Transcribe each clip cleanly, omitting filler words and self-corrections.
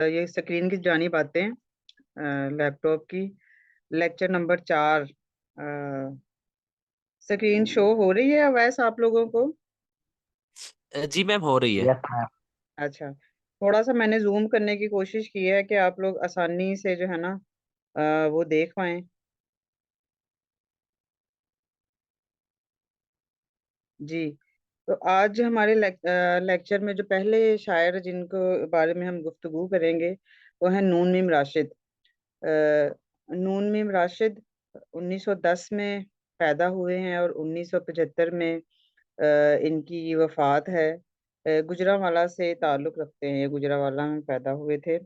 یہ اسکرین کی جانب آتے ہیں لیپ ٹاپ کی لیکچر نمبر 4 اسکرین شو ہو رہی ہے ویسے آپ لوگوں کو؟ جی میم ہو رہی ہے. یس میم. اچھا، تھوڑا سا میں نے زوم کرنے کی کوشش کی ہے کہ آپ لوگ آسانی سے جو ہے نا وہ دیکھ پائیں. جی، تو آج ہمارے لیکچر میں جو پہلے شاعر جن کو بارے میں ہم گفتگو کریں گے وہ ہیں نون میم راشد. نون میم راشد 1910 میں پیدا ہوئے ہیں اور 1975 میں ان کی وفات ہے. گجرانوالہ سے تعلق رکھتے ہیں، گجرانوالہ میں پیدا ہوئے تھے.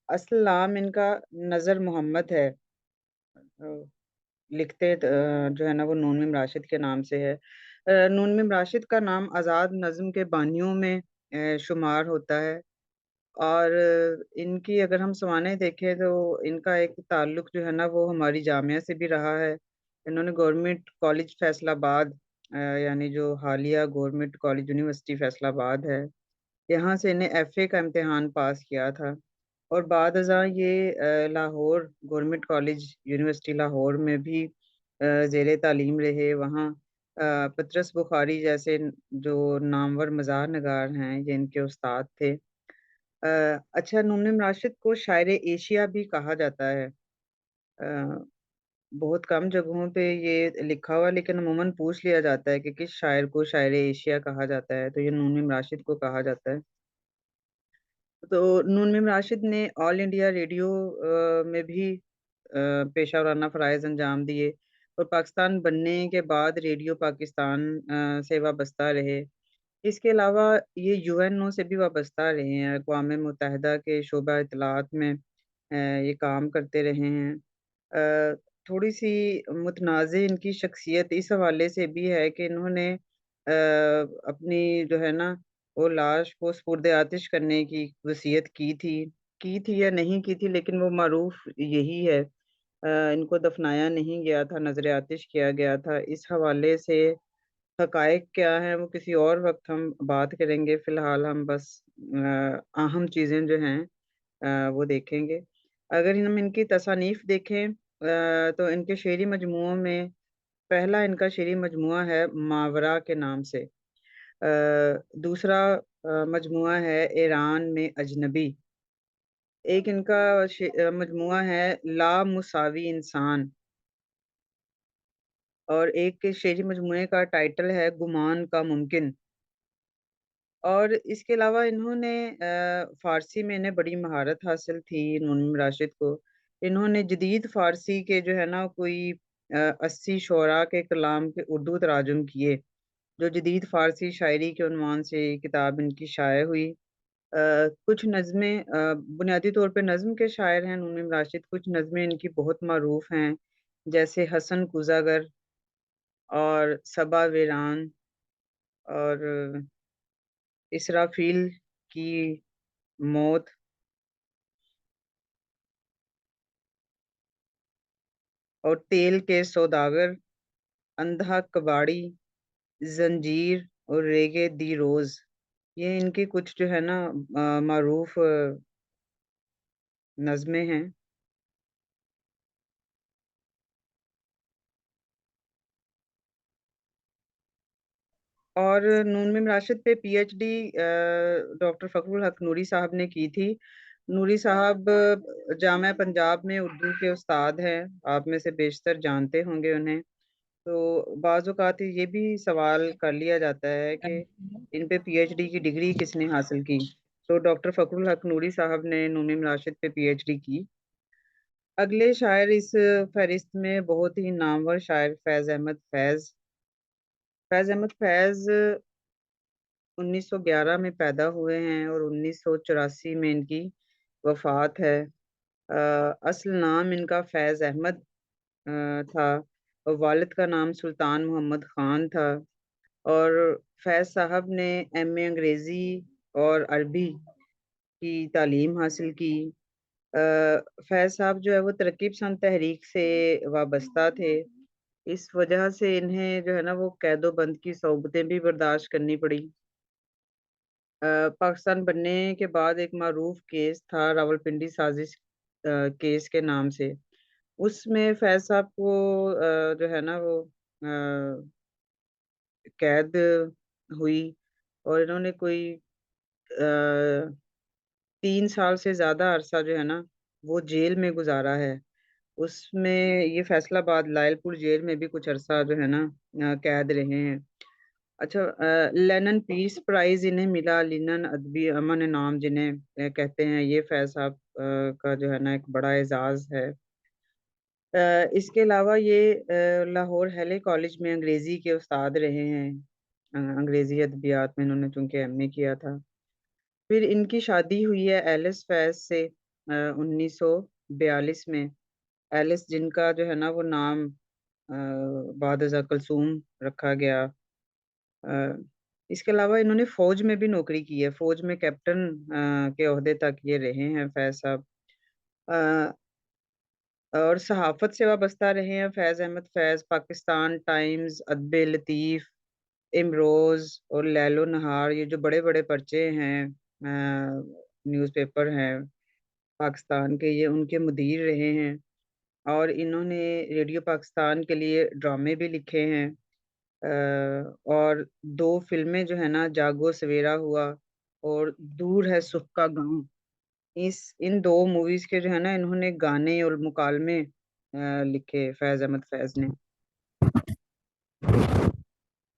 اصل نام ان کا نظر محمد ہے، لکھتے جو ہے نا وہ نون میم راشد کے نام سے ہے. نون میم راشد کا نام آزاد نظم کے بانیوں میں شمار ہوتا ہے. اور ان کی اگر ہم سوانح دیکھیں تو ان کا ایک تعلق جو ہے نا وہ ہماری جامعہ سے بھی رہا ہے. انہوں نے گورنمنٹ کالج فیصل آباد یعنی جو حالیہ گورنمنٹ کالج یونیورسٹی فیصل آباد ہے، یہاں سے انہیں ایف اے کا امتحان پاس کیا تھا. اور بعد ازاں یہ Lahore government college university Lahore میں بھی زیر تعلیم رہے. وہاں پطرس بخاری جیسے جو نامور مزاح نگار ہیں یہ ان کے استاد تھے. اچھا، نون میم راشد کو شاعر ایشیا بھی کہا جاتا ہے. بہت کم جگہوں پہ یہ لکھا ہوا لیکن عموماً پوچھ لیا جاتا ہے کہ کس شاعر کو شاعر ایشیا کہا جاتا ہے، تو یہ نون میم راشد کو کہا جاتا ہے. تو نون میم راشد نے آل انڈیا ریڈیو میں بھی پیشہ ورانہ فرائض انجام دیے اور پاکستان بننے کے بعد ریڈیو پاکستان سے وابستہ رہے. اس کے علاوہ یہ یو این او سے بھی وابستہ رہے ہیں، اقوام متحدہ کے شعبہ اطلاعات میں یہ کام کرتے رہے ہیں. تھوڑی سی متنازع ان کی شخصیت اس حوالے سے بھی ہے کہ انہوں نے اپنی جو ہے نا وہ لاش کو سپرد آتش کرنے کی وصیت کی تھی یا نہیں کی تھی، لیکن وہ معروف یہی ہے. ان کو دفنایا نہیں گیا تھا، نظر آتش کیا گیا تھا. اس حوالے سے حقائق کیا ہیں وہ کسی اور وقت ہم بات کریں گے. فی الحال ہم بس اہم چیزیں جو ہیں وہ دیکھیں گے. اگر ہم ان کی تصانیف دیکھیں تو ان کے شعری مجموعوں میں پہلا ان کا شعری مجموعہ ہے ماورا کے نام سے. دوسرا مجموعہ ہے ایران میں اجنبی. ایک ان کا مجموعہ ہے لا مساوی انسان، اور ایک کے شعری مجموعے کا ٹائٹل ہے گمان کا ممکن. اور اس کے علاوہ انہوں نے فارسی میں انہیں بڑی مہارت حاصل تھی نون میم راشد کو. انہوں نے جدید فارسی کے جو ہے نا کوئی 80 شعراء کے کلام کے اردو تراجم کیے. جو جدید فارسی شاعری کے عنوان سے یہ کتاب ان کی شائع ہوئی. کچھ نظمیں بنیادی طور پہ نظم کے شاعر ہیں نون میم راشد. کچھ نظمیں ان کی بہت معروف ہیں جیسے حسن کوزاگر اور صبا ویران اور اسرافیل کی موت اور تیل کے سوداگر، اندھا کباڑی، زنجیر اور ریگے دی روز. یہ ان کی کچھ جو ہے نا معروف نظمیں ہیں. اور نون میم راشد پہ پی ایچ ڈی ڈاکٹر فخر الحق نوری صاحب نے کی تھی. نوری صاحب جامعہ پنجاب میں اردو کے استاد ہیں، آپ میں سے بیشتر جانتے ہوں گے انہیں. تو بعض اوقات یہ بھی سوال کر لیا جاتا ہے کہ ان پہ پی ایچ ڈی کی ڈگری کس نے حاصل کی. تو ڈاکٹر فخر الحق نوری صاحب نے نون میم راشد پہ پی ایچ ڈی کی. اگلے شاعر اس فہرست میں بہت ہی نامور شاعر فیض احمد فیض. فیض احمد فیض 1911 میں پیدا ہوئے ہیں اور 1984 میں ان کی وفات ہے. اصل نام ان کا فیض احمد تھا اور والد کا نام سلطان محمد خان تھا. اور فیض صاحب نے ایم اے انگریزی اور عربی کی تعلیم حاصل کی. فیض صاحب جو ہے وہ ترقی پسند تحریک سے وابستہ تھے. اس وجہ سے انہیں جو ہے نا وہ قید و بند کی صعوبتیں بھی برداشت کرنی پڑی. पाकिस्तान बनने के बाद एक मारूफ केस था रावलपिंडी साजिश केस के नाम से। उसमें फैज़ साहब को जो है ना वो कैद हुई और इन्होंने कोई 3 साल से ज़्यादा अरसा जो है ना वो जेल में गुज़ारा है। उसमें ये फैसलाबाद लायलपुर जेल में भी कुछ अरसा जो है ना कैद रहे हैं। अच्छा, लेनन पीस प्राइज़ इन्हें मिला, लिनन अदबी अमन इनाम जिन्हें कहते हैं, ये फैज़ साहब का जो है ना एक बड़ा एज़ाज़ है। इसके अलावा ये लाहौर हैले कॉलेज में अंग्रेज़ी के उस्ताद रहे हैं। अंग्रेज़ी अदबियात में इन्होंने चूँकि एमए किया था। फिर इनकी शादी हुई है एलिस फैज़ से 1942 में। एलिस जिनका जो है ना वो नाम बाद अज़ा कुलसूम रखा गया। अ, इसके अलावा इन्होंने फ़ौज में भी नौकरी की है, फ़ौज में कैप्टन के ओहदे तक ये रहे हैं फैज़ साहब। अ, और सहाफ़त से वाबस्ता रहे हैं फ़ैज़ अहमद फ़ैज़, पाकिस्तान टाइम्स, अदब लतीफ़, इमरोज़ और लैलो नहार, ये जो बड़े-बड़े पर्चे हैं न्यूज़पेपर हैं पाकिस्तान के, ये उनके मुदीर रहे हैं और इन्होंने रेडियो पाकिस्तान के लिए ड्रामे भी लिखे हैं। और 2 फ़िल्में जो है ना, जागो सवेरा हुआ और दूर है सुख का गाँव, इस इन 2 मूवीज़ के जो है ना इन्होंने गाने और मुकालमे लिखे फ़ैज़ अहमद फ़ैज़ ने।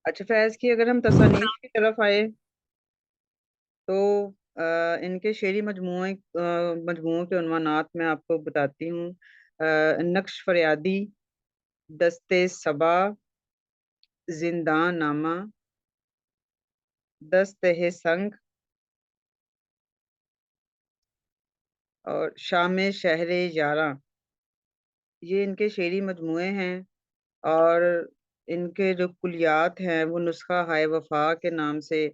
अच्छा, फ़ैज़ की अगर हम तसानीफ़ की तरफ आए तो इनके शेरी मजमूओं के उन्वानात मैं आपको बताती हूँ। नक्श फ़रियादी, दस्ते सबा, ज़िंदां नामा, दस्त-ए संग और शाम शहर यारां, ये इनके शेरी मजमूए हैं और इनके जो कुलियात हैं वो नुस्ख़ा हाय वफ़ा के नाम से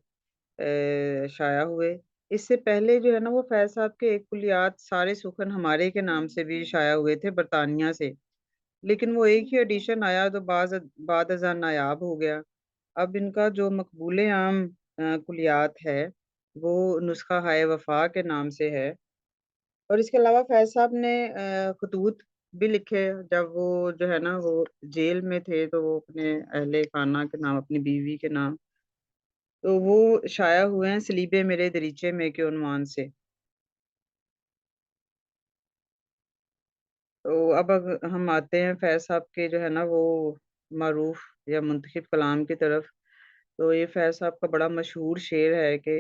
शाया हुए। इससे पहले जो है ना वो फैज़ साहब के एक कुलियात सारे सुख़न हमारे के नाम से भी शाया हुए थे बरतानिया से। लेकिन वो एक ही एडिशन आया तो बाद-अज़ां नायाब हो गया। अब इनका जो मकबूल आम कुलियात है, वो नुस्ख़ा हाय वफ़ा के नाम से है। और इसके अलावा फैज़ साहब ने खतूत भी लिखे जब वो जो है ना वो जेल में थे, तो वो अपने अहले खाना के नाम, अपनी बीवी के नाम, तो वो शाया हुए हैं सलीबे मेरे दरीचे में के उन्वान से। तो अब अग हम आते हैं फैज़ साहब के जो है ना वो मारूफ़ या मुंतखब कलाम की तरफ। तो ये फैज़ साहब का बड़ा मशहूर शेर है कि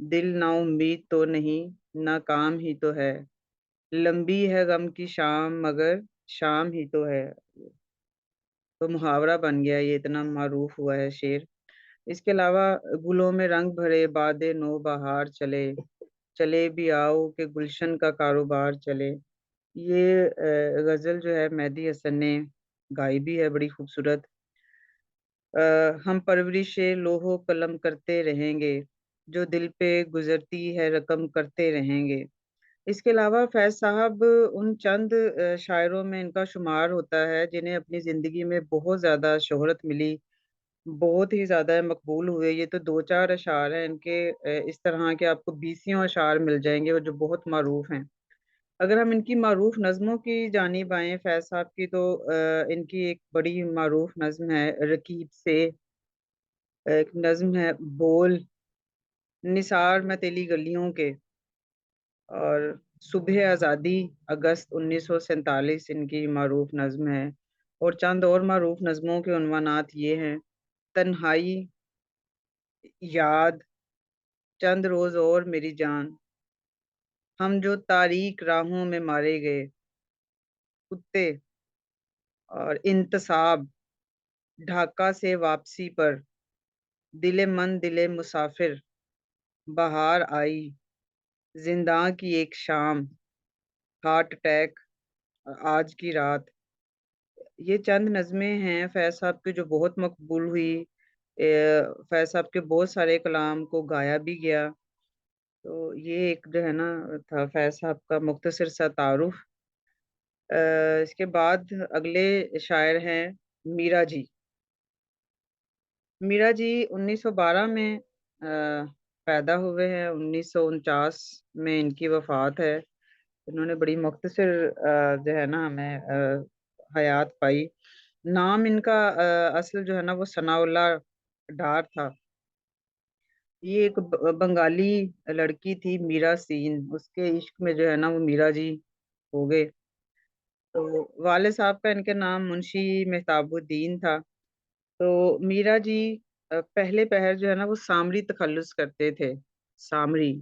दिल ना उम्मीद तो नहीं, ना काम ही तो है। लंबी है गम की शाम मगर शाम ही तो है। तो मुहावरा बन गया, ये इतना मारूफ हुआ है शेर। इसके अलावा गुलों में रंग भरे बादे नौबहार चले, चले भी आओ कि गुलशन का कारोबार चले। ये ग़ज़ल जो है मेहदी हसन ने गाई भी है बड़ी खूबसूरत। हम परवरिशे लोहो कलम करते रहेंगे, जो दिल पे गुज़रती है रकम करते रहेंगे। इसके अलावा फैज़ साहब उन चंद शायरों में इनका शुमार होता है जिन्हें अपनी ज़िंदगी में बहुत ज़्यादा शोहरत मिली, बहुत ही ज़्यादा मकबूल हुए। ये तो 2-4 अशार हैं इनके, इस तरह के आपको बीसियों अशार मिल जाएँगे और जो बहुत मारूफ़ हैं। अगर हम इनकी मारूफ़ नज़्मों की जानिब आएँ फैज़ साहब की, तो इनकी एक बड़ी मारूफ़ नज़्म है रकीब से, एक नज़्म है बोल, निसार मैं तेरी गलियों के और सुबह आज़ादी अगस्त 1947 इनकी मारूफ़ नज़्म है। और चंद और मारूफ़ नज़्मों के उन्वानात ये हैं, तन्हाई, याद, चंद रोज़ और मेरी जान, हम जो तारीक राहों में मारे गए, कुत्ते और इंतसाब, ढाका से वापसी पर, दिले मन दिले मुसाफिर, बहार आई, ज़िंदां की एक शाम, हार्ट अटैक, आज की रात। ये चंद नज़्में हैं फैज़ साहब की जो बहुत मकबूल हुई। फैज़ साहब के बहुत सारे कलाम को गाया भी गया। तो ये एक जो है ना था फैज़ साहब का मुख्तसर सा तारुफ। इसके बाद अगले शायर हैं मीरा जी। मीरा जी 1912 में पैदा हुए हैं 1949 में इनकी वफ़ात है। इन्होंने बड़ी मुख्तसर जो है ना हमें हयात पाई। नाम इनका असल जो है ना वो सनाउल्लाह डार था। ये एक बंगाली लड़की थी मीरा सीन, उसके इश्क में जो है ना वो मीरा जी हो गए। तो वाले साहब का इनके नाम मुंशी मेहताबुद्दीन था। तो मीरा जी पहले पहर जो है ना वो सामरी तखल्लुस करते थे। सामरी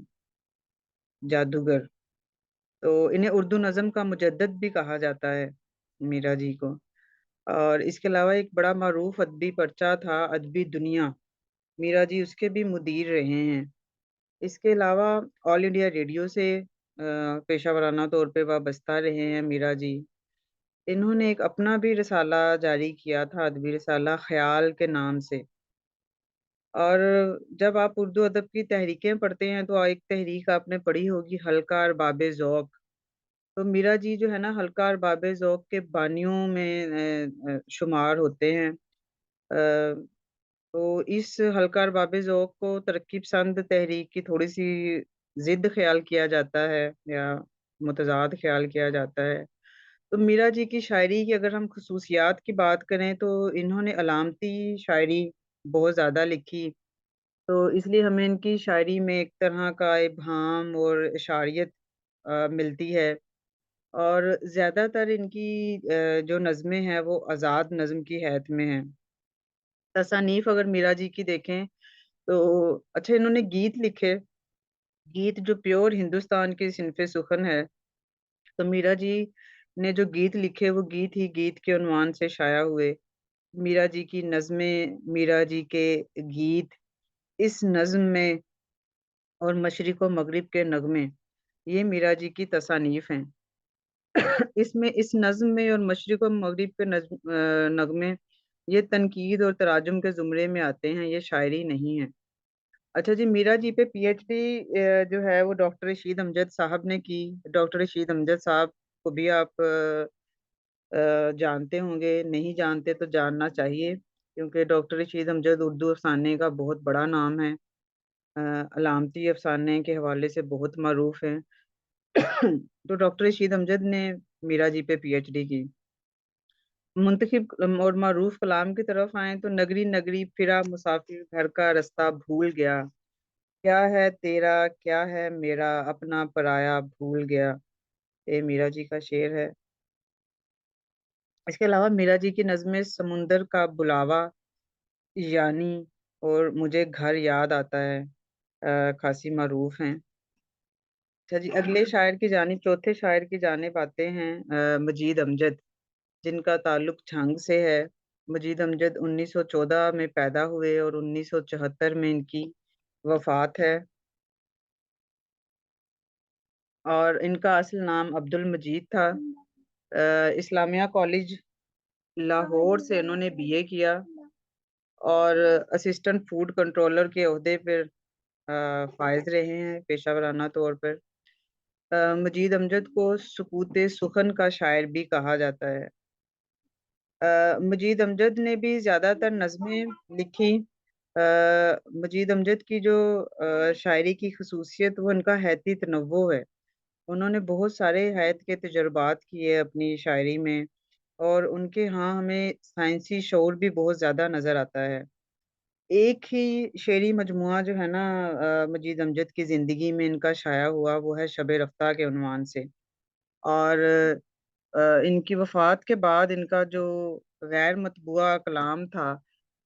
जादूगर। तो इन्हें उर्दू नज़म का मुजद्दद भी कहा जाता है मीरा जी को। और इसके अलावा एक बड़ा मारूफ अदबी पर्चा था अदबी दुनिया, मीरा जी उसके भी मुदीर रहे हैं। इसके अलावा ऑल इंडिया रेडियो से पेशा वराना तौर पे वाबस्ता रहे हैं मीरा जी। इन्होंने एक अपना भी रिसाला जारी किया था, अदबी रिसाला ख़याल के नाम से। और जब आप उर्दू अदब की तहरीकें पढ़ते हैं तो एक तहरीक आपने पढ़ी होगी हल्का अरबाब ज़ौक़। तो मीरा जी जो है ना हल्का अरबाब ज़ौक़ के बानियों में शुमार होते हैं। तो इस हल्का अरबाब ज़ौक़ को तरक्की पसंद तहरीक की थोड़ी-सी ज़िद ख़्याल किया जाता है या मुतज़ाद ख़्याल किया जाता है। तो मीरा जी की शायरी की अगर हम ख़ुसूसियात की बात करें तो इन्होंने अलामती शायरी बहुत ज़्यादा लिखी। तो इसलिए हमें इनकी शायरी में एक तरह का इब्हाम और इशारियत मिलती है। और ज़्यादातर इनकी जो नज़्में हैं वो आज़ाद नज़्म की हैत में हैं। तसानीफ़ अगर मीरा जी की देखें तो अच्छा इन्होंने गीत लिखे, गीत जो प्योर हिंदुस्तान की सिनफ़े सुख़न है। तो मीरा जी ने जो गीत लिखे वो गीत ही गीत के उन्वान से शाया हुए। मीरा जी की नज़्में, मीरा जी के गीत, इस नज़्म में और मशरिक़ व मग़रिब के नग़मे, ये मीरा जी की तसानीफ़ हैं। इसमें इस नज़्म में और मशरिक़ और मग़रिब के नग़मे ये तनकीद और तराजुम के ज़ुमरे में आते हैं, ये शायरी नहीं है। अच्छा जी, मीरा जी पे पीएचडी जो है वो डॉक्टर रशीद अमजद साहब ने की। डॉक्टर रशीद अमजद साहब को भी आप जानते होंगे, नहीं जानते तो जानना चाहिए क्योंकि डॉक्टर रशीद अमजद उर्दू अफ़साने का बहुत बड़ा नाम है। अलामती अफ़साने के हवाले से बहुत मरूफ़ हैं। तो डॉक्टर रशीद अमजद ने मीरा जी पे पीएचडी की। मुंतखब और मरूफ कलाम की तरफ आएँ तो नगरी नगरी फिरा मुसाफिर घर का रास्ता भूल गया। क्या है तेरा क्या है मेरा अपना पराया भूल गया। ये मीरा जी का शेर है। इसके अलावा मीरा जी की नज़्में समुंदर का बुलावा, यानी और मुझे घर याद आता है खासी मरूफ हैं। अच्छा जी, अगले शायर की जानिब चौथे शायर की जानिब आते हैं मजीद अमजद, जिनका ताल्लुक झांग से है। मजीद अमजद 1914 में पैदा हुए और 1974 में इनकी वफ़ात है। और इनका असल नाम अब्दुल मजीद था। इस्लामिया कॉलेज लाहौर से इन्होंने बीए किया और असिस्टेंट फूड कंट्रोलर के ओहदे पर फाइज रहे हैं पेशा वराना तौर पर। मजीद अमजद को सुकूत सुखन का शायर भी कहा जाता है। मजीद अमजद ने भी ज़्यादातर नज़में लिखी। मजीद अमजद की जो शायरी की खसूसियत वो इनका हैती तनव्वुह है। उन्होंने बहुत सारे हैत के तजुर्बात किए अपनी शायरी में और उनके यहाँ हमें साइंसी शऊर भी बहुत ज़्यादा नज़र आता है। एक ही शेरी मजमूआ जो है ना मजीद अमजद की ज़िंदगी में इनका शाया हुआ वो है शब रफ़्ता के उन्वान से। और इनकी वफ़ात के बाद इनका जो गैर मतबूआ कलाम था,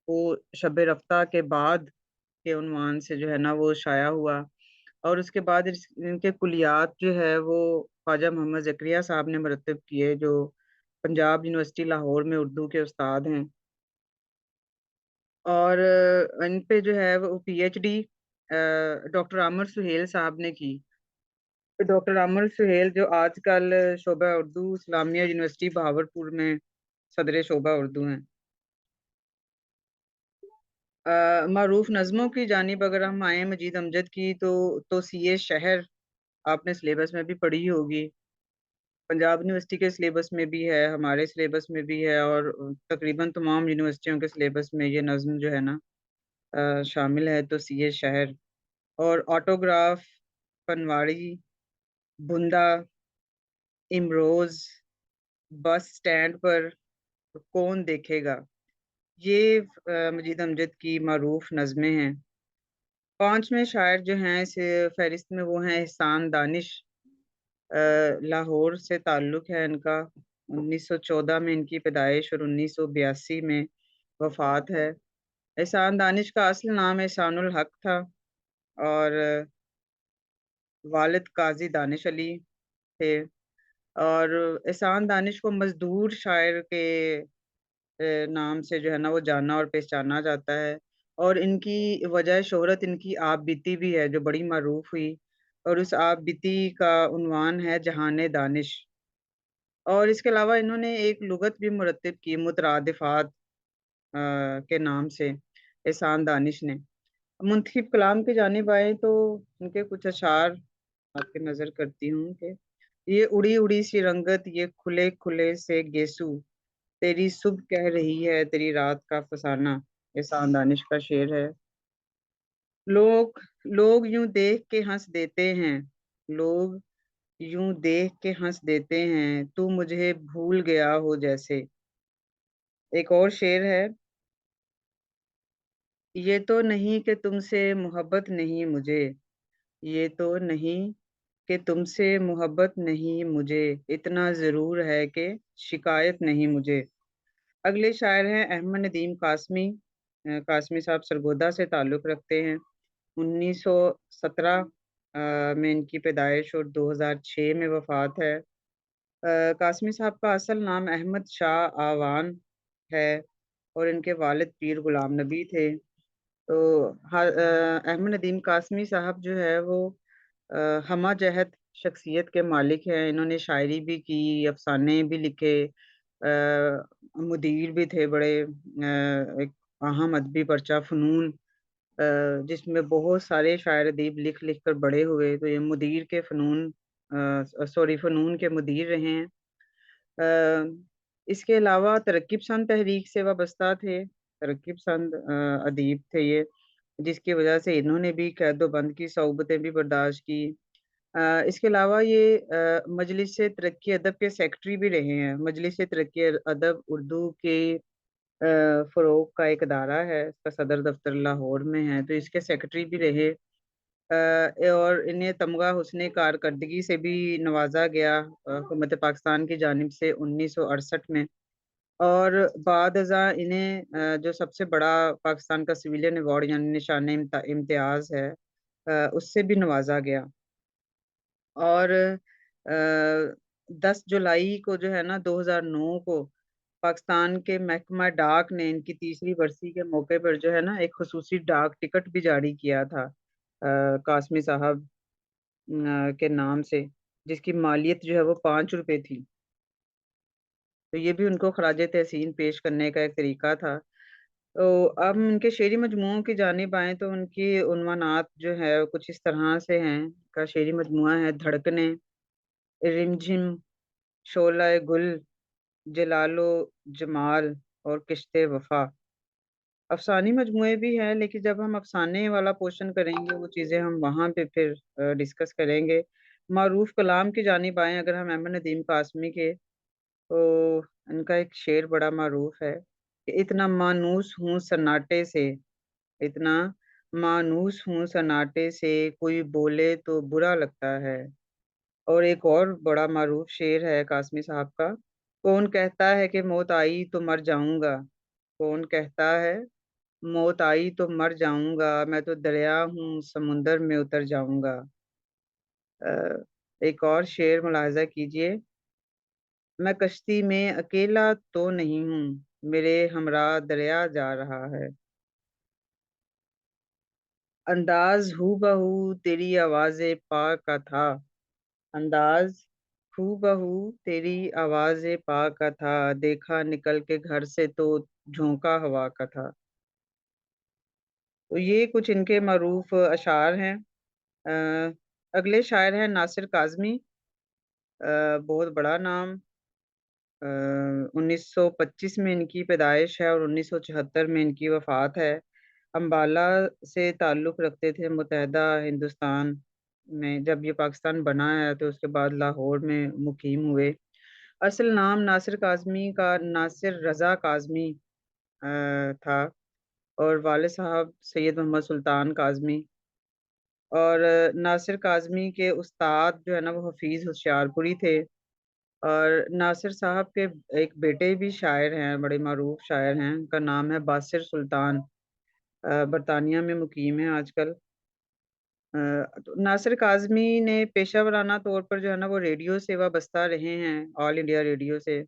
वो शब रफ़्ता के बाद के उन्वान से जो है ना वो शाया हुआ। और उसके बाद इनके कुलियात जो है वो ख्वाजा मोहम्मद ज़करिया साहब ने मरतब किए, जो पंजाब यूनिवर्सिटी लाहौर में उर्दू के उस्ताद हैं। और इन पे जो है वो पीएचडी डॉक्टर आमिर सुहेल साहब ने की। डॉक्टर आमिर सुहेल जो आजकल शोबा उर्दू इस्लामिया यूनिवर्सिटी बहावलपुर में सदर शोबा उर्दू हैं। मारूफ नज़्मों की जानिब अगर हम आए मजीद अमजद की तो सीए शहर आपने सिलेबस में भी पढ़ी होगी। पंजाब यूनिवर्सिटी के सिलेबस में भी है, हमारे सिलेबस में भी है और तकरीबन तमाम यूनिवर्सिटियों के सिलेबस में ये नज़्म जो है ना शामिल है। तो सीए शहर और ऑटोग्राफ, पनवाड़ी, बुंदा, इमरोज, बस स्टैंड पर कौन देखेगा, ये मजीद अमजद की मरूफ नज़में हैं। पांचवें शायर जो हैं इस फहरिस्त में वो हैं एहसान दानिश। लाहौर से ताल्लुक़ है इनका। 1914 में इनकी पैदाइश और 1982 में वफात है। एहसान दानिश का असल नाम एहसानुल हक था, और वालिद काजी दानिश अली थे। और एहसान दानिश को मजदूर शायर के नाम से जो है ना वो जाना और पहचाना जाता है। और इनकी वजह शोहरत इनकी आप बीती भी है जो बड़ी मरूफ हुई, और उस आप बीती का उन्वान है जहान दानिश। और इसके अलावा इन्होंने एक लुगत भी मुरतब की मुतरादिफात के नाम से, एहसान दानिश ने। मुंतखब कलाम की जानिब आए तो इनके कुछ अशार आपके नज़र करती हूँ कि ये उड़ी उड़ी सी रंगत, ये खुले खुले से गेसू, तेरी सुबह कह रही है तेरी रात का फसाना, एहसान दानिश का शेर है। लोग लोग यूं देख के हंस देते हैं, लोग यूं देख के हंस देते हैं, तू मुझे भूल गया हो जैसे। एक और शेर है, ये तो नहीं कि तुमसे मोहब्बत नहीं मुझे, ये तो नहीं कि तुमसे मोहब्बत नहीं मुझे, इतना ज़रूर है कि शिकायत नहीं मुझे। अगले शायर हैं अहमद नदीम कासमी। कासमी साहब सरगोदा से ताल्लुक़ रखते हैं। 1917 में इनकी पैदाइश और 2006 में वफ़ात है। कासमी साहब का असल नाम अहमद शाह आवान है, और इनके वालिद पीर गुलाम नबी थे। तो अहमद नदीम कासमी साहब जो है वो हमा जहत शख्सियत के मालिक हैं। इन्होंने शायरी भी की, अफसाने भी लिखे, मुदीर भी थे बड़े, एक अहम अदबी पर्चा फ़नून, जिसमें बहुत सारे शायर अदीब लिख लिख कर बड़े हुए। तो ये मुदीर के फ़नून, सॉरी फ़नून के मुदीर रहे हैं। इसके अलावा तरक्की पसंद तहरीक से वाबस्ता थे। तरक्की पसंद अदीब थे ये, जिसकी वजह से इन्होंने भी कैद-ओ-बंद की सौबतें भी बर्दाश्त की। इसके अलावा ये मजलिस तरक्की अदब के सेक्रेटरी भी रहे हैं। मजलिस तरक्की अदब उर्दू के फ़रोग़ का एक अदारा है, इसका सदर दफ्तर लाहौर में है, तो इसके सेक्रेटरी भी रहे। और इन्हें तमगा हुस्न कारकर्दगी से भी नवाजा गया हुकूमत पाकिस्तान की जानिब से 1968 में। और बाद-अज़ां इन्हें जो सबसे बड़ा पाकिस्तान का सिविलियन अवार्ड यानी निशान इम्तियाज़ है, उससे भी नवाजा गया। और 10 जुलाई को जो है ना 2009 को पाकिस्तान के महकमा डाक ने इनकी तीसरी बरसी के मौके पर जो है ना एक खुसूसी डाक टिकट भी जारी किया था कासमी साहब के नाम से, जिसकी मालियत जो है वो 5 रुपए थी। तो ये भी उनको खराज तहसीन पेश करने का एक तरीका था। तो अब उनके शेरी मजमूओं की जानिब आएँ तो उनकी उन्वानात जो है वो कुछ इस तरह से हैं। का शेरी मजमूआ है धड़कनें, रिमझिम, शोला गुल, जलालो जमाल और किश्ते वफा। अफ़सानी मजमूए भी हैं, लेकिन जब हम अफ़साने वाला पोर्शन करेंगे वो चीज़ें हम वहाँ पे फिर डिस्कस करेंगे। मारूफ कलाम की जानिब आएँ अगर हम अहमद नदीम कासमी के, तो इनका एक शेर बड़ा मारूफ है कि इतना मानूस हूँ सन्नाटे से, इतना मानूस हूँ सन्नाटे से, कोई बोले तो बुरा लगता है। और एक और बड़ा मारूफ शेर है कासमी साहब का, कौन कहता है कि मौत आई तो मर जाऊँगा, कौन कहता है मौत आई तो मर जाऊँगा, मैं तो दरिया हूँ समुंदर में उतर जाऊँगा। एक और शेर मुलाहिज़ा कीजिए, मैं कश्ती में अकेला तो नहीं हूँ, मेरे हमराह दरिया जा रहा है। अंदाज़ हूबहू तेरी आवाज़े पा का था, अंदाज़ हूबहू तेरी आवाज़े पा का था, देखा निकल के घर से तो झोंका हवा का था। तो ये कुछ इनके मरूफ अशार हैं। अगले शायर हैं नासिर काज़मी। बहुत बड़ा नाम। 1925 में इनकी पैदाइश है और 1974 में इनकी वफ़ात है। अम्बाला से ताल्लुक़ रखते थे मुत्तहदा हिंदुस्तान में। जब ये पाकिस्तान बना है तो उसके बाद लाहौर में मुक़ीम हुए। असल नाम नासिर काज़मी का नासिर रज़ा काज़मी था, और वालिद साहब सैयद मोहम्मद सुल्तान काज़मी। और नासिर काज़मी के उस्ताद जो है ना वो हफ़ीज़ होशियारपुरी थे। और नासिर साहब के एक बेटे भी शायर हैं, बड़े मारूफ़ शायर हैं, उनका नाम है बासिर सुल्तान। बरतानिया में मुक़ीम है आजकल। तो नासिर काज़मी ने पेशा वराना तौर पर जो है ना वो रेडियो से वाबस्ता रहे हैं, ऑल इंडिया रेडियो से।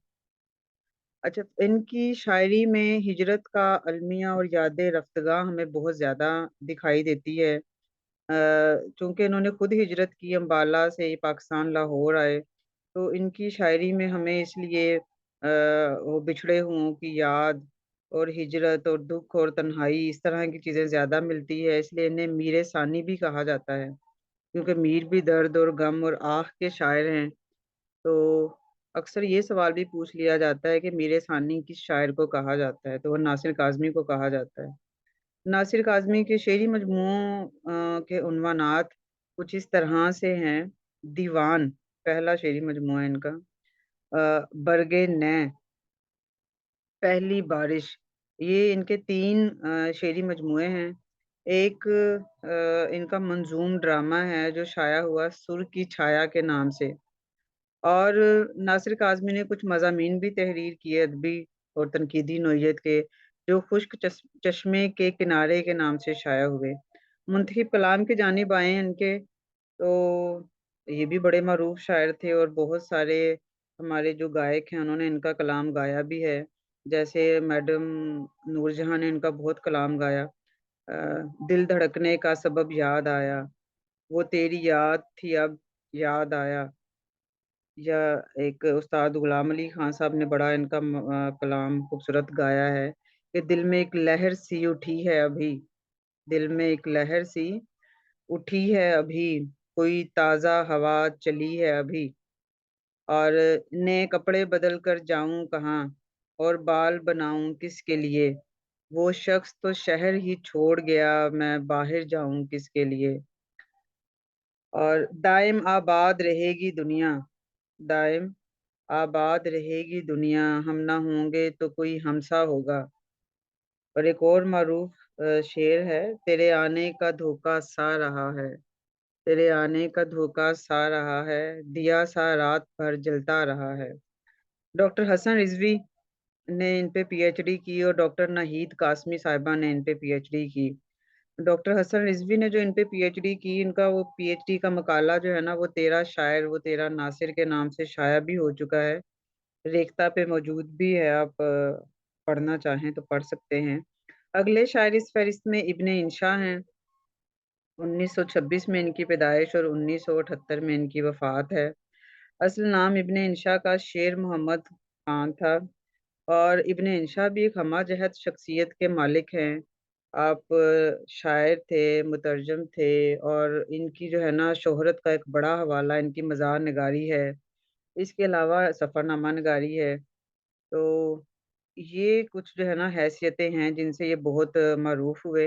अच्छा, इनकी शायरी में हिजरत का अलमिया और याद रफ़्तगाह हमें बहुत ज़्यादा दिखाई देती है। चूँकि इन्होंने खुद हिजरत की अम्बाला से पाकिस्तान लाहौर आए, तो इनकी शायरी में हमें इसलिए वो बिछड़े हुओं की याद और हिजरत और दुःख और तन्हाई इस तरह की चीज़ें ज़्यादा मिलती है, इसलिए इन्हें मीर सानी भी कहा जाता है। क्योंकि मीर भी दर्द और गम और आह के शायर हैं, तो अक्सर ये सवाल भी पूछ लिया जाता है कि मीर सानी किस शायर को कहा जाता है, तो वो नासिर काज़मी को कहा जाता है। नासिर काज़मी के शेरी मजमूओं के उन्वानात कुछ इस तरह से हैं। दीवान पहला शेरी मजमूआ है इनका। बरगे नैं, पहली बारिश, ये इनके 3 शेरी मजमूए हैं। एक इनका मंज़ूम ड्रामा है जो शाया हुआ सुर की छाया के नाम से। और नासिर काज़मी ने कुछ मज़ामीन भी तहरीर किए अदबी और तनकीदी नोयत के, जो खुश्क चश्मे के किनारे के नाम से शाया हुए। मुंतखब कलाम की जानिब आए इनके, तो ये भी बड़े मरूफ शायर थे, और बहुत सारे हमारे जो गायक हैं उन्होंने इनका कलाम गाया भी है। जैसे मैडम नूरजहाँ ने इनका बहुत कलाम गाया। दिल धड़कने का सबब याद आया, वो तेरी याद थी अब याद आया। या एक उस्ताद गुलाम अली खान साहब ने बड़ा इनका कलाम खूबसूरत गाया है कि दिल में एक लहर सी उठी है अभी, दिल में एक लहर सी उठी है अभी, कोई ताज़ा हवा चली है अभी, और नए कपड़े बदल कर जाऊँ कहाँ और बाल बनाऊँ किसके लिए, वो शख्स तो शहर ही छोड़ गया, मैं बाहर जाऊँ किसके लिए। और दाइम आबाद रहेगी दुनिया, दाइम आबाद रहेगी दुनिया, हम ना होंगे तो कोई हमसा होगा। और एक और मारूफ शेर है, तेरे आने का धोखा सा रहा है, तेरे आने का धोखा सा रहा है, दिया सा रात भर जलता रहा है। डॉक्टर हसन रिजवी ने इन पे पीएचडी की, और डॉक्टर नाहीद कासमी साहिबा ने इन पे पीएचडी की। डॉक्टर हसन रिजवी ने जो इन पे पीएचडी की, इनका वो पीएचडी का मकाला जो है ना वो तेरा शायर वो तेरा नासिर के नाम से शाया भी हो चुका है। रेख्ता पे मौजूद भी है, आप पढ़ना चाहें तो पढ़ सकते हैं। अगले शायर इस फ़हरिस्त में इब्ने इंशा हैं। 1926 में इनकी पैदाइश और 1978 में इनकी वफ़ात है। असल नाम इब्ने इंशा का शेर मोहम्मद खान था, और इब्ने इंशा भी एक हमाजहत शख्सियत के मालिक हैं। आप शायर थे, मुतरजम थे, और इनकी जो है ना शोहरत का एक बड़ा हवाला इनकी मज़ार निगारी है। इसके अलावा सफ़रनामा निगारी है। तो ये कुछ जो है ना हैसियतें हैं जिनसे ये बहुत मरूफ़ हुए।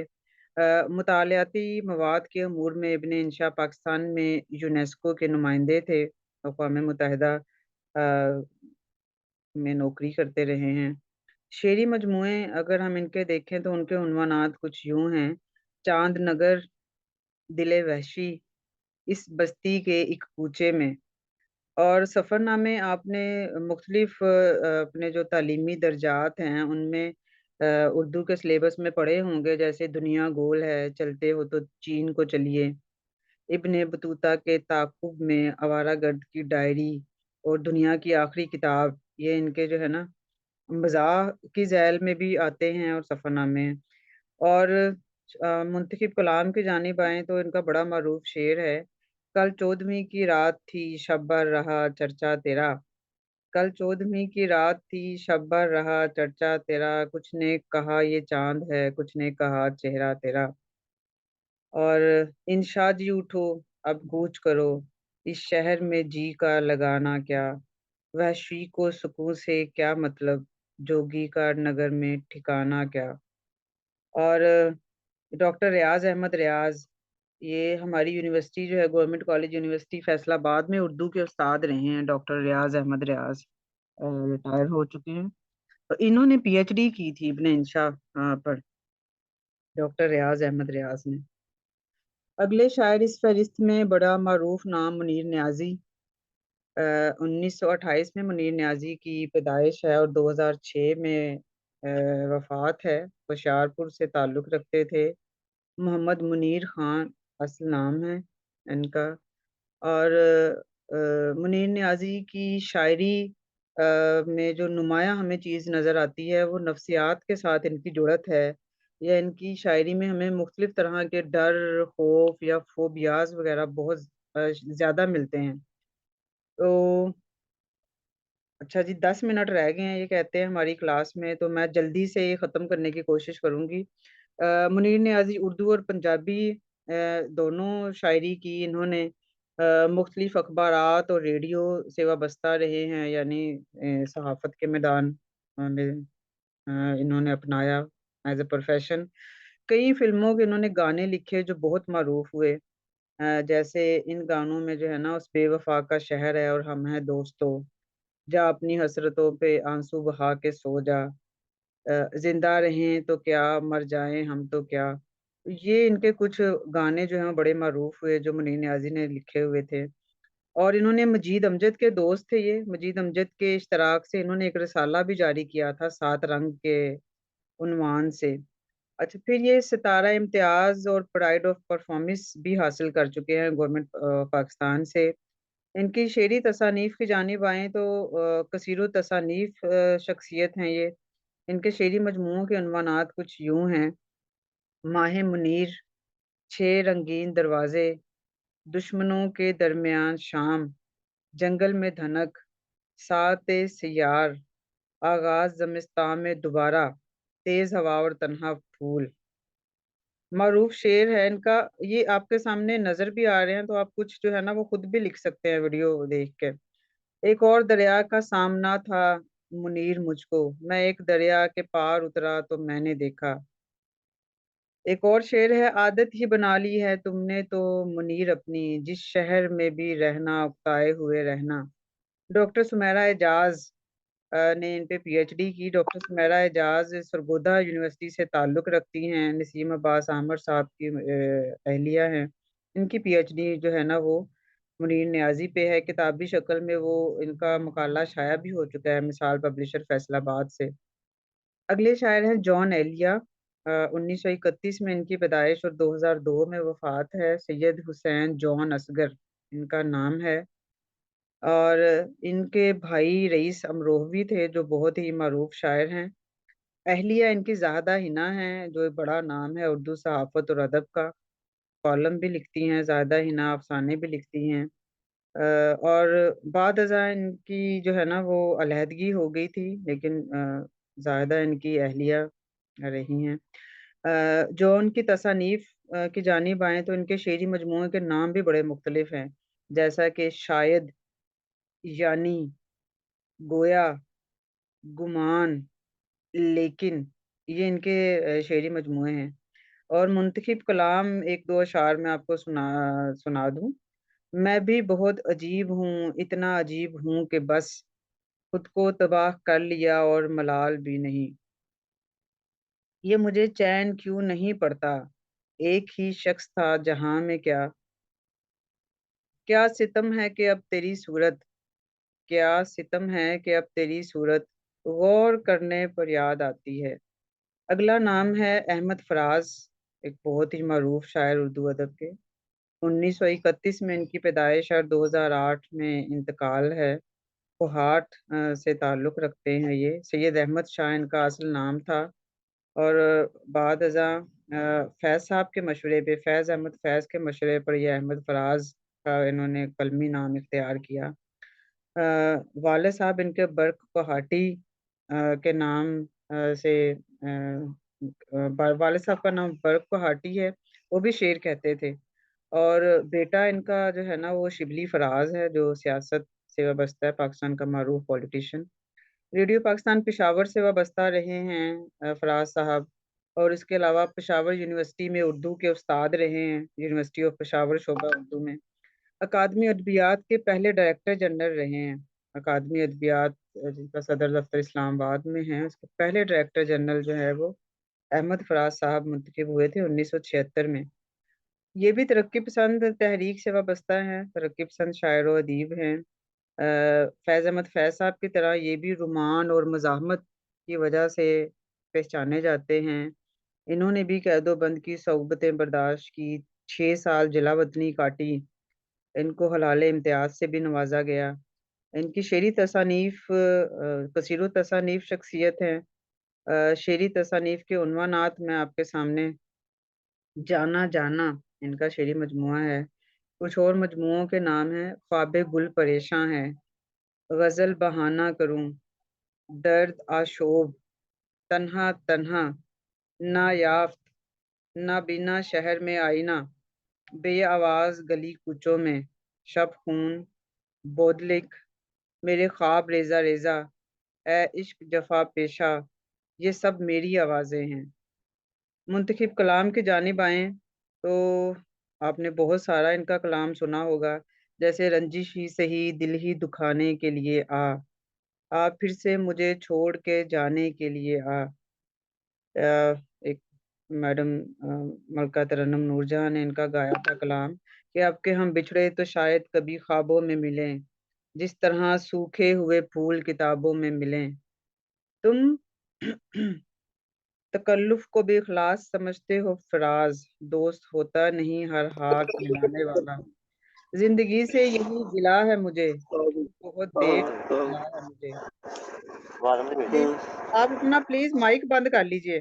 मुतालियाती मवाद के अमूर में इब्ने इंशा पाकिस्तान में यूनेस्को के नुमाइंदे थे, अक़वाम मुत्तहिदा में नौकरी करते रहे हैं। शेरी मजमूए अगर हम इनके देखें तो उनके उन्वानात कुछ यूँ हैं। चाँद नगर, दिल वहशी, इस बस्ती के एक कूचे में। और सफ़रनामे आपने मुख्तलिफ़ अपने जो तालीमी दर्जात हैं उनमें उर्दू के सिलेबस में पढ़े होंगे, जैसे दुनिया गोल है, चलते हो तो चीन को चलिए, इब्न बतूता के ताक़ुब में, आवारागर्द की डायरी, और दुनिया की आखिरी किताब, ये इनके जो है ना मज़ाह की ज़ैल में भी आते हैं और सफ़रनामे हैं। और मुंतखब कलाम की जानिब आएँ तो इनका बड़ा मरूफ शेर है, कल चौदहवीं की रात थी शब भर रहा चर्चा तेरा, कल चौदहवीं की रात थी शब भर रहा चर्चा तेरा, कुछ ने कहा ये चाँद है, कुछ ने कहा चेहरा तेरा। और इंशा जी उठो, अब कूच करो, इस शहर में जी का लगाना क्या, वहशी को सुकून से क्या मतलब, जोगी का नगर में ठिकाना क्या। और ڈاکٹر ریاض احمد ریاض، یہ ہماری یونیورسٹی جو ہے گورنمنٹ کالج یونیورسٹی فیصل آباد میں اردو کے استاد رہے ہیں ڈاکٹر ریاض احمد ریاض، ریٹائر ہو چکے ہیں۔ تو انہوں نے پی ایچ ڈی کی تھی ابن انشا پر، ڈاکٹر ریاض احمد ریاض نے۔ اگلے شاعر اس فہرست میں بڑا معروف نام منیر نیازی، 1928 میں منیر نیازی کی پیدائش ہے اور 2006 میں وفات ہے۔ ہوشیارپور سے تعلق رکھتے تھے، محمد منیر خان اصل نام ہے ان کا۔ اور منیر نیازی کی شاعری میں جو نمایاں ہمیں چیز نظر آتی ہے وہ نفسیات کے ساتھ ان کی جڑت ہے، یا ان کی شاعری میں ہمیں مختلف طرح کے ڈر، خوف یا فوبیاز وغیرہ بہت زیادہ ملتے ہیں۔ تو اچھا جی، 10 منٹ رہ گئے ہیں یہ کہتے ہیں ہماری کلاس میں، تو میں جلدی سے یہ ختم کرنے کی کوشش کروں گی۔ منیر نیازی اردو اور پنجابی دونوں شاعری کی انہوں نے، مختلف اخبارات اور ریڈیو سے وابستہ رہے ہیں، یعنی صحافت کے میدان میں انہوں نے اپنایا ایز اے پروفیشن۔ کئی فلموں کے انہوں نے گانے لکھے جو بہت معروف ہوئے، جیسے ان گانوں میں جو ہے نا، اس بے وفا کا شہر ہے اور ہم ہیں دوستو، جا اپنی حسرتوں پہ آنسو بہا کے سو جا، زندہ رہیں تو کیا مر جائیں ہم تو کیا۔ یہ ان کے کچھ گانے جو ہیں بڑے معروف ہوئے جو منیر نیازی نے لکھے ہوئے تھے۔ اور انہوں نے مجید امجد کے دوست تھے، یہ مجید امجد کے اشتراک سے انہوں نے ایک رسالہ بھی جاری کیا تھا 7 رنگ کے عنوان سے۔ اچھا، پھر یہ ستارہ امتیاز اور پرائڈ آف پرفارمنس بھی حاصل کر چکے ہیں گورنمنٹ پاکستان سے۔ ان کی شعری تصانیف کی جانب آئیں تو کثیر التصانیف شخصیت ہیں یہ۔ ان کے شعری مجموعوں کے عنوانات کچھ یوں ہیں: ماہ منیر، 6 رنگین دروازے، دشمنوں کے درمیان شام، جنگل میں دھنک، سات سیار، آغاز زمستاں میں دوبارہ، تیز ہوا اور تنہا پھول۔ معروف شعر ہے ان کا، یہ آپ کے سامنے نظر بھی آ رہے ہیں، تو آپ کچھ جو ہے نا وہ خود بھی لکھ سکتے ہیں ویڈیو دیکھ کے۔ ایک اور دریا کا سامنا تھا منیر مجھ کو، میں ایک دریا کے پار اترا تو میں نے دیکھا۔ ایک اور شعر ہے: عادت ہی بنا لی ہے تم نے تو منیر اپنی، جس شہر میں بھی رہنا اکتائے ہوئے رہنا۔ ڈاکٹر سمیرہ اعجاز نے ان پہ پی ایچ ڈی کی۔ ڈاکٹر سمیرہ اعجاز سرگودا یونیورسٹی سے تعلق رکھتی ہیں، نسیم عباس عامر صاحب کی اہلیہ ہیں۔ ان کی پی ایچ ڈی جو ہے نا وہ منیر نیازی پہ ہے، کتابی شکل میں وہ ان کا مقالہ شائع بھی ہو چکا ہے مثال پبلشر فیصل آباد سے۔ اگلے شاعر ہیں جان ایلیا، 1931 میں ان کی پیدائش اور 2002 میں وفات ہے، سید حسین جان اصغر ان کا نام ہے۔ اور ان کے بھائی رئیس امروہوی تھے جو بہت ہی معروف شاعر ہیں۔ اہلیہ ان کی زاہدہ حنا ہیں جو ایک بڑا نام ہے اردو صحافت اور ادب کا، کالم بھی لکھتی ہیں زاہدہ حنا، افسانے بھی لکھتی ہیں۔ اور بعد ازاں ان کی جو ہے نا وہ علیحدگی ہو گئی تھی، لیکن زاہدہ ان کی اہلیہ رہی ہیں۔ جو ان کی تصانیف کی جانب آئیں تو ان کے شعری مجموعے کے نام بھی بڑے مختلف ہیں، جیسا کہ شاید، یعنی، گویا، گمان، لیکن، یہ ان کے شعری مجموعے ہیں۔ اور منتخب کلام ایک دو اشعار میں آپ کو سنا دوں: میں بھی بہت عجیب ہوں، اتنا عجیب ہوں کہ بس خود کو تباہ کر لیا اور ملال بھی نہیں۔ یہ مجھے چین کیوں نہیں پڑتا، ایک ہی شخص تھا جہاں میں کیا، کیا ستم ہے کہ اب تیری صورت، کیا ستم ہے کہ اب تیری صورت غور کرنے پر یاد آتی ہے۔ اگلا نام ہے احمد فراز، ایک بہت ہی معروف شاعر اردو ادب کے۔ 1931 میں ان کی پیدائش اور 2008 میں انتقال ہے۔ کوہاٹ سے تعلق رکھتے ہیں یہ۔ سید احمد شاہ ان کا اصل نام تھا، اور بعد ازاں فیض صاحب کے مشورے پہ، فیض احمد فیض کے مشورے پر یہ احمد فراز کا انہوں نے قلمی نام اختیار کیا۔ والد صاحب ان کے برق کوہاٹی کے نام سے، والد صاحب کا نام برق کوہاٹی ہے، وہ بھی شعر کہتے تھے۔ اور بیٹا ان کا جو ہے نا وہ شبلی فراز ہے جو سیاست سے وابستہ ہے، پاکستان کا معروف پولیٹیشین۔ ریڈیو پاکستان پشاور سے وابستہ رہے ہیں فراز صاحب۔ اور اس کے علاوہ پشاور یونیورسٹی میں اردو کے استاد رہے ہیں، یونیورسٹی آف پشاور شعبہ اردو میں۔ اکادمی ادبیات کے پہلے ڈائریکٹر جنرل رہے ہیں۔ اکادمی ادبیات جن کا صدر دفتر اسلام آباد میں ہے، اس کے پہلے ڈائریکٹر جنرل جو ہے وہ احمد فراز صاحب منتخب ہوئے تھے 1976 میں۔ یہ بھی ترقی پسند تحریک سے وابستہ ہیں، ترقی پسند شاعر و ادیب ہیں۔ فیض احمد فیض صاحب کی طرح یہ بھی رومان اور مزاحمت کی وجہ سے پہچانے جاتے ہیں۔ انہوں نے بھی قید و بند کی صعوبتیں برداشت کی، 6 سال جلا وطنی کاٹی، ان کو حلال امتیاز سے بھی نوازا گیا۔ ان کی شعری تصانیف کثیر و تصانیف شخصیت ہیں۔ شعری تصانیف کے عنوانات میں آپ کے سامنے جانا جانا ان کا شعری مجموعہ ہے۔ کچھ اور مجموعوں کے نام ہیں: خواب گل پریشاں ہے، غزل بہانہ کروں، درد آشوب، تنہا تنہا، نہ یافت، نہ بینا شہر میں آئینہ، بے آواز گلی کوچوں میں، شب خون، بودلک، میرے خواب ریزہ ریزہ، اے عشق جفا پیشہ، یہ سب میری آوازیں ہیں۔ منتخب کلام کی جانب آئیں تو آپ نے بہت سارا ان کا کلام سنا ہوگا، جیسے رنجش ہی سہی دل ہی دکھانے کے لیے آ پھر سے مجھے چھوڑ کے جانے کے لیے ایک میڈم ملکہ ترنم نور جہاں نے ان کا گایا تھا کلام کہ اب کہ ہم بچھڑے تو شاید کبھی خوابوں میں ملیں، جس طرح سوکھے ہوئے پھول کتابوں میں ملیں۔ تم تکلف کو بھی اخلاص سمجھتے ہو فراز، دوست ہوتا نہیں ہر ہاتھ ملانے والا۔ زندگی سے یہی گلا ہے مجھے، بہت دیر سے ملا ہے مجھے۔ پلیز آپ اپنا پلیز مائک بند کر لیجئے۔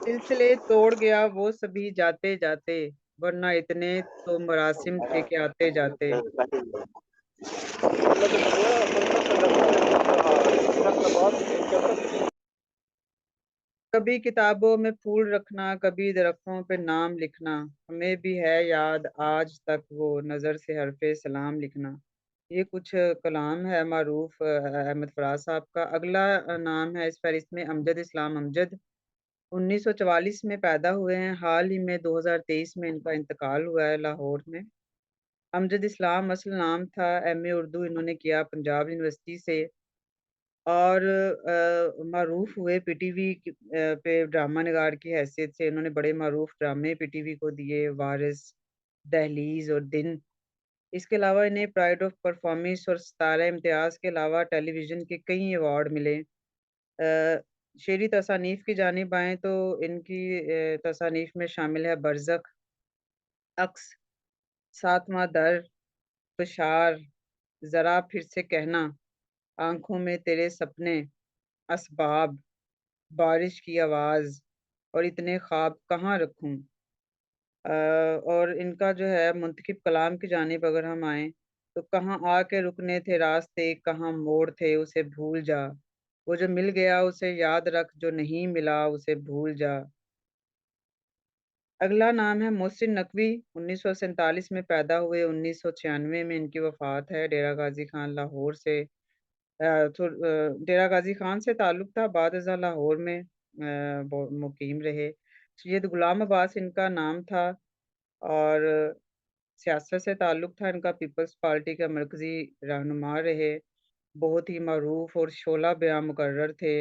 سلسلے توڑ گیا وہ سبھی جاتے جاتے، ورنہ اتنے تو مراسم تھے کہ آتے جاتے۔ کبھی کتابوں میں پھول رکھنا، کبھی درختوں پہ نام لکھنا، ہمیں بھی ہے یاد آج تک وہ نظر سے حرف سلام لکھنا۔ یہ کچھ کلام ہے معروف احمد فراز صاحب کا۔ اگلا نام ہے اس فہرست میں امجد اسلام امجد۔ 1944 میں پیدا ہوئے ہیں، حال ہی میں 2023 میں ان کا انتقال ہوا ہے لاہور میں۔ امجد اسلام اصل نام تھا۔ ایم اے اردو انہوں نے کیا پنجاب یونیورسٹی سے، اور معروف ہوئے پی ٹی وی پہ ڈرامہ نگار کی حیثیت سے۔ انہوں نے بڑے معروف ڈرامے پی ٹی وی کو دیے، وارث، دہلیز اور دن۔ اس کے علاوہ انہیں پرائڈ آف پرفارمنس اور ستارہ امتیاز کے علاوہ ٹیلی ویژن کے کئی ایوارڈ ملے۔ شعری تصانیف کی جانب آئیں تو ان کی تصانیف میں شامل ہے برزخ، عکس، ساتواں در، تشار، ذرا پھر سے کہنا، آنکھوں میں تیرے سپنے، اسباب، بارش کی آواز، اور اتنے خواب کہاں رکھوں۔ اور ان کا جو ہے منتخب کلام کی جانب اگر ہم آئیں تو کہاں آ کے رکنے تھے راستے، کہاں موڑ تھے اسے بھول جا، وہ جو مل گیا اسے یاد رکھ، جو نہیں ملا اسے بھول جا۔ اگلا نام ہے محسن نقوی۔ 1947 میں پیدا ہوئے، 1996 میں ان کی وفات ہے۔ ڈیرہ غازی خان لاہور سے ڈیرہ غازی خان سے تعلق تھا، بعد ازاں لاہور میں مقیم رہے۔ سید غلام عباس ان کا نام تھا، اور سیاست سے تعلق تھا ان کا، پیپلز پارٹی کا مرکزی رہنما رہے، بہت ہی معروف اور شعلہ بیاں مقرر تھے۔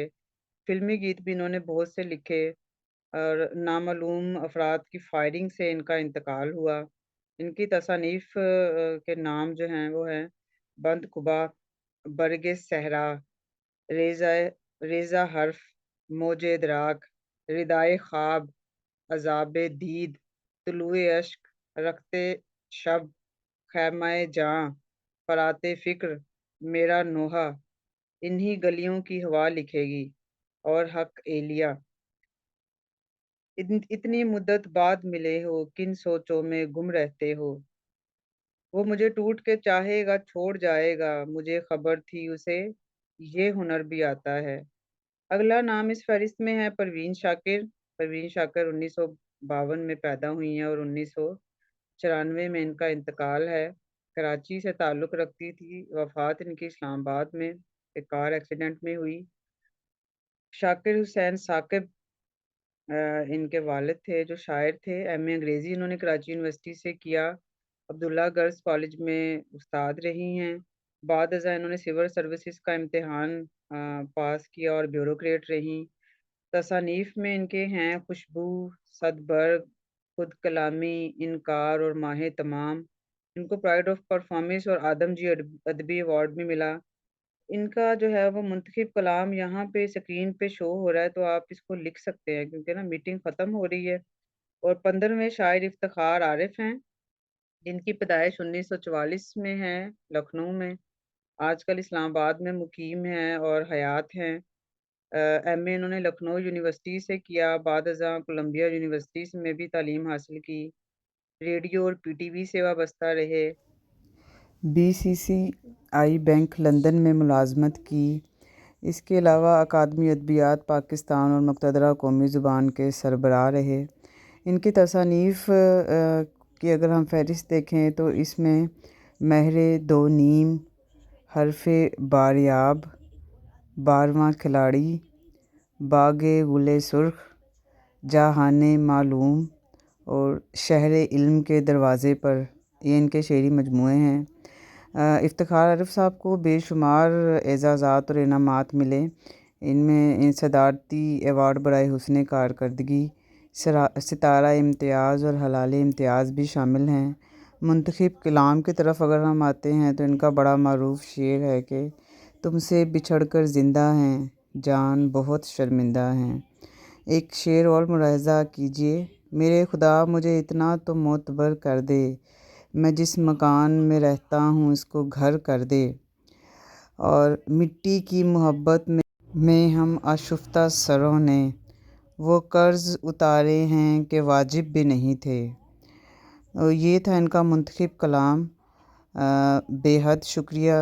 فلمی گیت بھی انہوں نے بہت سے لکھے، اور نامعلوم افراد کی فائرنگ سے ان کا انتقال ہوا۔ ان کی تصانیف کے نام جو ہیں وہ ہیں: بند قبا، برگ صحرا، ریزہ ریزہ حرف، موج ادراک، ردائے خواب، عذاب دید، طلوع اشک، رختے شب، خیمہ جاں، فرات فکر، میرا نوحہ، انہی گلیوں کی ہوا لکھے گی، اور حق ایلیا، اتنی مدت بعد ملے ہو، کن سوچوں میں گم رہتے ہو، وہ مجھے ٹوٹ کے چاہے گا چھوڑ جائے گا، مجھے خبر تھی اسے یہ ہنر بھی آتا ہے۔ اگلا نام اس فہرست میں ہے پروین شاکر۔ پروین شاکر 1952 میں پیدا ہوئی ہیں، اور 1994 میں ان کا انتقال ہے۔ کراچی سے تعلق رکھتی تھی، وفات ان کی اسلام آباد میں ایک کار ایکسیڈنٹ میں ہوئی۔ شاکر حسین ثاقب इनके वालिद थे जो शायर थे। एमए अंग्रेज़ी इन्होंने कराची यूनिवर्सिटी से किया। अब्दुल्ला गर्ल्स कॉलेज में उस्ताद रही हैं। बाद अज़ां इन्होंने सिविल सर्विसेज का इम्तिहान पास किया और ब्यूरोक्रेट रहीं। तसानीफ़ में इनके हैं खुशबू, सदबर्ग, खुद कलामी, इनकार और माहे तमाम। इनको प्राइड ऑफ परफॉर्मेंस और आदमजी अदबी अवार्ड भी मिला। इनका जो है वो मुंतखब कलाम यहाँ पे स्क्रीन पे शो हो रहा है, तो आप इसको लिख सकते हैं क्योंकि ना मीटिंग ख़त्म हो रही है। और 15वें शायर इफ्तिखार आरिफ हैं, जिनकी पैदाइश 1944 में है लखनऊ में। आजकल इस्लामाबाद में मुकीम हैं और हयात हैं। एमए इन्होंने लखनऊ यूनिवर्सिटी से किया, बाद अज़ां कोलंबिया यूनिवर्सिटी से में भी तालीम हासिल की। रेडियो और पीटीवी से वाबस्ता रहे। बीसीसीआई बैंक लंदन में मुलाजमत की। इसके अलावा अकादमी अदबियात पाकिस्तान और मुक़तदरा कौमी ज़ुबान के सरबराह रहे। इनकी तसानीफ़ की अगर हम फ़हरिस्त देखें तो इसमें महरे दो नीम, हरफ़े बारियाब, 12वां खिलाड़ी, बागे गुले सुर्ख, जहाने मालूम और शहरे इल्म के दरवाज़े पर, ये इनके शेरी मजमूए हैं। इफ्तिखार आरिफ साहब को बेशुमार एज़ाज़ात और इनामात मिले। इनमें सदारती एवार्ड बराए हुस्न कारकर्दगी, सितारा इम्तियाज़ और हलाल इम्तियाज़ भी शामिल हैं। मुंतखब कलाम की तरफ अगर हम आते हैं तो इनका बड़ा मारूफ शेर है कि तुमसे बिछड़ कर ज़िंदा हैं, जान बहुत शर्मिंदा हैं। एक शेर और मुलाहज़ा कीजिए, मेरे खुदा मुझे इतना तो मोतबर कर दे, मैं जिस मकान में रहता हूँ इसको घर कर दे। और मिट्टी की मोहब्बत में हम आशुफ्ता सरों ने वो कर्ज़ उतारे हैं कि वाजिब भी नहीं थे। और ये था इनका मुंतखब कलाम। बेहद शुक्रिया।